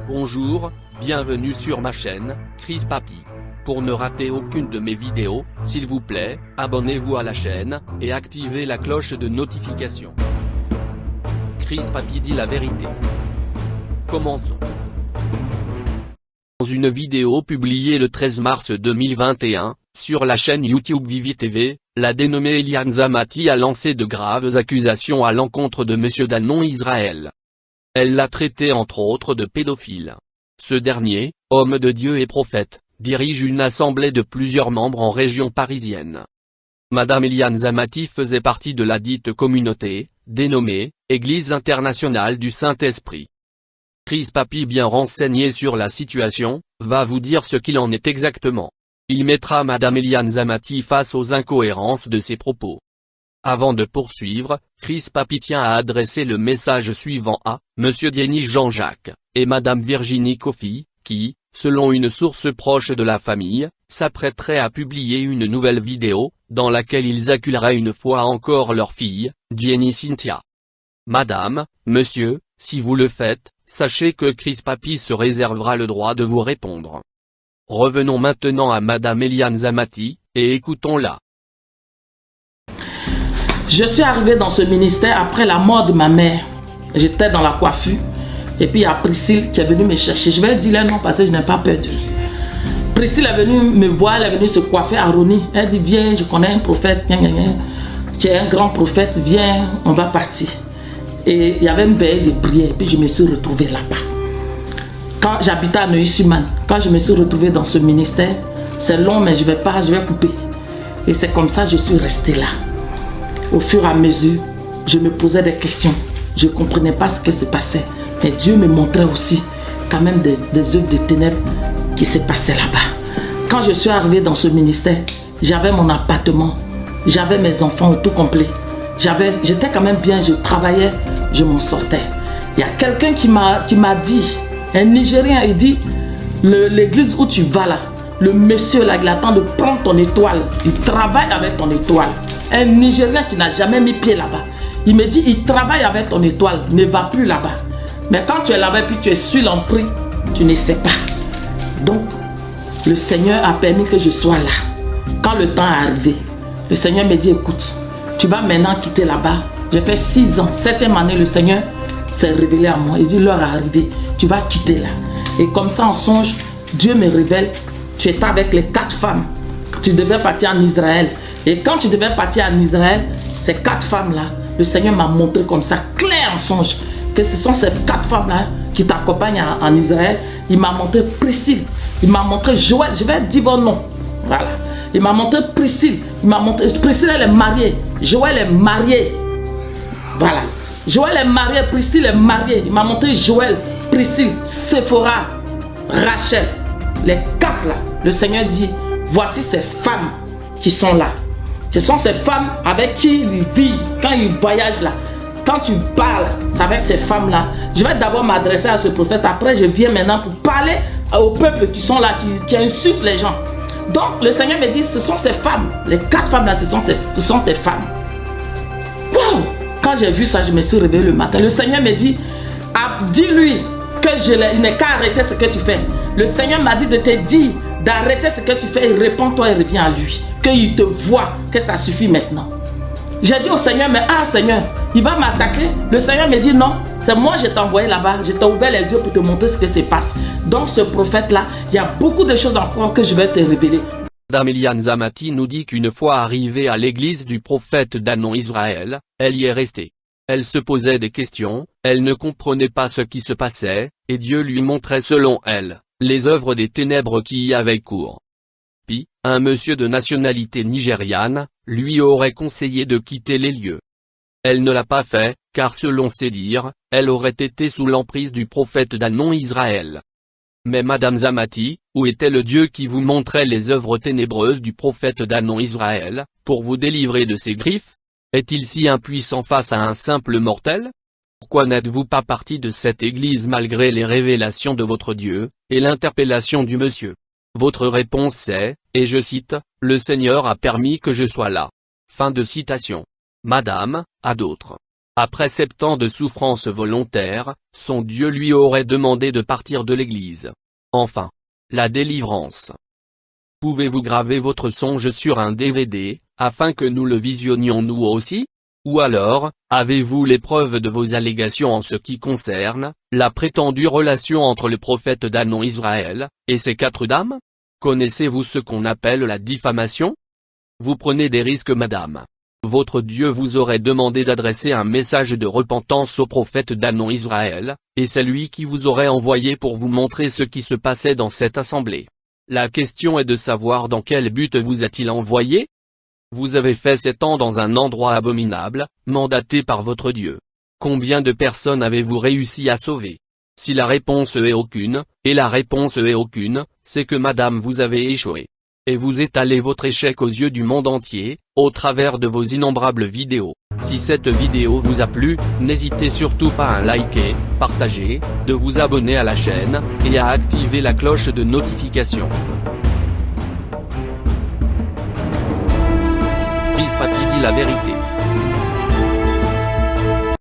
Bonjour, bienvenue sur ma chaîne, Chris Papy. Pour ne rater aucune de mes vidéos, s'il vous plaît, abonnez-vous à la chaîne, et activez la cloche de notification. Chris Papy dit la vérité. Commençons. Dans une vidéo publiée le 13 mars 2021, sur la chaîne YouTube Vivi TV, la dénommée Eliane Zamati a lancé de graves accusations à l'encontre de Monsieur Danon Israël. Elle l'a traité entre autres de pédophile. Ce dernier, homme de Dieu et prophète, dirige une assemblée de plusieurs membres en région parisienne. Madame Eliane Zamati faisait partie de la dite communauté, dénommée Église internationale du Saint-Esprit. Chris Papy, bien renseigné sur la situation, va vous dire ce qu'il en est exactement. Il mettra Madame Eliane Zamati face aux incohérences de ses propos. Avant de poursuivre, Chris Papy tient à adresser le message suivant à Monsieur Denis Jean-Jacques et Madame Virginie Kofi, qui, selon une source proche de la famille, s'apprêteraient à publier une nouvelle vidéo, dans laquelle ils acculeraient une fois encore leur fille, Jenny Cynthia. Madame, Monsieur, si vous le faites, sachez que Chris Papy se réservera le droit de vous répondre. Revenons maintenant à Madame Eliane Zamati, et écoutons-la. Je suis arrivée dans ce ministère après la mort de ma mère. J'étais dans la coiffure. Et puis il y a Priscille qui est venue me chercher. Je vais dire le nom parce que je n'ai pas peur de lui. Priscille est venue me voir, elle est venue se coiffer à Roni. Elle dit viens, je connais un prophète, qui est un grand prophète, viens, on va partir. Et il y avait une veille de prière. Et puis je me suis retrouvée là-bas. Quand j'habitais à Neuilly-sur-Marne, quand je me suis retrouvée dans ce ministère, c'est long mais je vais couper. Et c'est comme ça que je suis restée là. Au fur et à mesure, je me posais des questions. Je ne comprenais pas ce qui se passait. Mais Dieu me montrait aussi quand même des œuvres de ténèbres qui se passaient là-bas. Quand je suis arrivée dans ce ministère, j'avais mon appartement. J'avais mes enfants au tout complet. J'étais quand même bien, je travaillais, je m'en sortais. Il y a quelqu'un qui m'a dit, un Nigérien, il dit, l'église où tu vas là, le monsieur là, il attend de prendre ton étoile. Il travaille avec ton étoile. Un Nigérien qui n'a jamais mis pied là-bas. Il me dit, il travaille avec ton étoile, ne va plus là-bas. Mais quand tu es là-bas et puis tu es sur l'emprise, tu ne sais pas. Donc, le Seigneur a permis que je sois là. Quand le temps est arrivé, le Seigneur me dit, écoute, tu vas maintenant quitter là-bas. J'ai fait 6 ans, 7e année, le Seigneur s'est révélé à moi. Il dit, l'heure est arrivée, tu vas quitter là. Et comme ça, en songe, Dieu me révèle, tu étais avec les 4 femmes. Tu devais partir en Israël. Et quand tu devais partir en Israël, ces 4 femmes-là, le Seigneur m'a montré comme ça, clair en songe, que ce sont ces 4 femmes-là qui t'accompagnent en Israël. Il m'a montré Priscille, il m'a montré Joël, je vais dire vos noms. Voilà. Il m'a montré Priscille, il m'a montré, Priscille elle est mariée, Joël est marié. Voilà. Joël est marié, Priscille est mariée. Il m'a montré Joël, Priscille, Sephora, Rachel. Les 4 là, le Seigneur dit, voici ces femmes qui sont là. Ce sont ces femmes avec qui il vit quand il voyage là. Quand tu parles avec ces femmes-là, je vais d'abord m'adresser à ce prophète. Après, je viens maintenant pour parler au peuple qui sont là, qui insultent les gens. Donc, le Seigneur me dit, ce sont ces femmes. Les 4 femmes-là, ce sont tes femmes. Wow! Quand j'ai vu ça, je me suis réveillée le matin. Le Seigneur me dit, dis-lui qu'il n'est qu'à arrêter ce que tu fais. Le Seigneur m'a dit de te dire d'arrêter ce que tu fais et réponds-toi et reviens à lui. Qu'il te voit, que ça suffit maintenant. J'ai dit au Seigneur, mais Seigneur, il va m'attaquer. Le Seigneur me dit non, c'est moi je t'ai envoyé là-bas. Je t'ai ouvert les yeux pour te montrer ce qui se passe. Donc ce prophète-là, il y a beaucoup de choses encore que je vais te révéler. Madame Eliane Zamati nous dit qu'une fois arrivée à l'église du prophète Danon Israël, elle y est restée. Elle se posait des questions, elle ne comprenait pas ce qui se passait, et Dieu lui montrait selon elle, les œuvres des ténèbres qui y avaient cours. Puis, un monsieur de nationalité nigériane, lui aurait conseillé de quitter les lieux. Elle ne l'a pas fait, car selon ses dires, elle aurait été sous l'emprise du prophète Danon Israël. Mais Madame Zamati, où était le Dieu qui vous montrait les œuvres ténébreuses du prophète Danon Israël, pour vous délivrer de ses griffes? Est-il si impuissant face à un simple mortel? Pourquoi n'êtes-vous pas parti de cette église malgré les révélations de votre Dieu, et l'interpellation du monsieur? Votre réponse c'est, et je cite, « Le Seigneur a permis que je sois là ». Fin de citation. Madame, à d'autres. Après 7 ans de souffrance volontaire, son Dieu lui aurait demandé de partir de l'église. Enfin, la délivrance. Pouvez-vous graver votre songe sur un DVD, afin que nous le visionnions nous aussi? Ou alors, avez-vous les preuves de vos allégations en ce qui concerne la prétendue relation entre le prophète d'Anon Israël et ces 4 dames? Connaissez-vous ce qu'on appelle la diffamation? Vous prenez des risques, madame. Votre Dieu vous aurait demandé d'adresser un message de repentance au prophète d'Anon Israël, et c'est lui qui vous aurait envoyé pour vous montrer ce qui se passait dans cette assemblée. La question est de savoir dans quel but vous a-t-il envoyé? Vous avez fait 7 ans dans un endroit abominable, mandaté par votre Dieu. Combien de personnes avez-vous réussi à sauver? Si la réponse est aucune, et la réponse est aucune, c'est que madame vous avez échoué. Et vous étalez votre échec aux yeux du monde entier, au travers de vos innombrables vidéos. Si cette vidéo vous a plu, n'hésitez surtout pas à liker, partager, de vous abonner à la chaîne, et à activer la cloche de notification. Peace Papi dit la vérité.